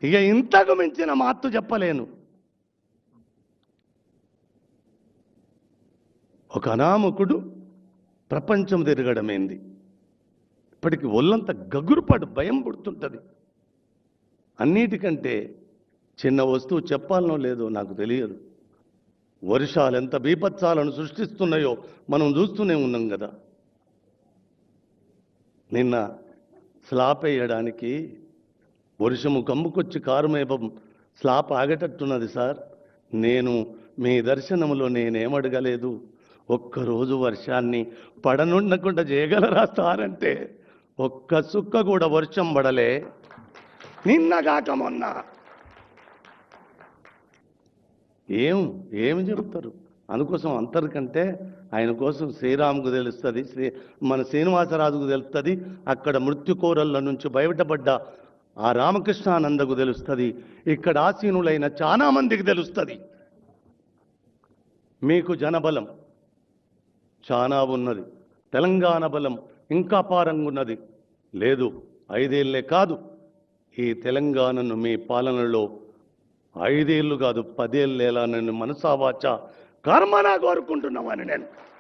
ఇక ఇంతకు మించిన మాత్తు చెప్పలేను. ఒక అనామకుడు ప్రపంచం తిరగడమేంది, ఇప్పటికి ఒళ్ళంతా గగురుపాటు భయం పుడుతుంటుంది. అన్నిటికంటే చిన్న వస్తువు చెప్పాలనో లేదో నాకు తెలియదు. వర్షాలు ఎంత బీభత్సాలను సృష్టిస్తున్నాయో మనం చూస్తూనే ఉన్నాం కదా. నిన్న స్లాబ్ వేయడానికి వర్షము కమ్ముకొచ్చి కారుమేపం స్లాబ్ ఆగేటట్టున్నది సార్. నేను మీ దర్శనంలో నేనేమడగలేదు, ఒక్కరోజు వర్షాన్ని పడనుండకుండా చేయగలరా సార్ అంటే ఒక్క సుక్క కూడా వర్షం పడలే. నిన్నగాక మొన్న ఏమి చెప్తారు. అందుకోసం అంతరికంటే ఆయన కోసం శ్రీరాముకు తెలుస్తుంది, మన శ్రీనివాసరాజుకు తెలుస్తుంది, అక్కడ మృత్యుకోరళ్ళ నుంచి బయటపడ్డ ఆ రామకృష్ణానందకు తెలుస్తుంది, ఇక్కడ ఆసీనులైన చాలా మందికి తెలుస్తుంది. మీకు జనబలం చాలా ఉన్నది, తెలంగాణ బలం ఇంకా అపారంగా ఉన్నది. లేదు 5 ఏళ్లే కాదు, ఈ తెలంగాణను మీ పాలనలో 5 ఏళ్ళు కాదు 10 ఏళ్ళేలా నేను మనసావాచ కర్మనా కోరుకుంటున్నామని నేను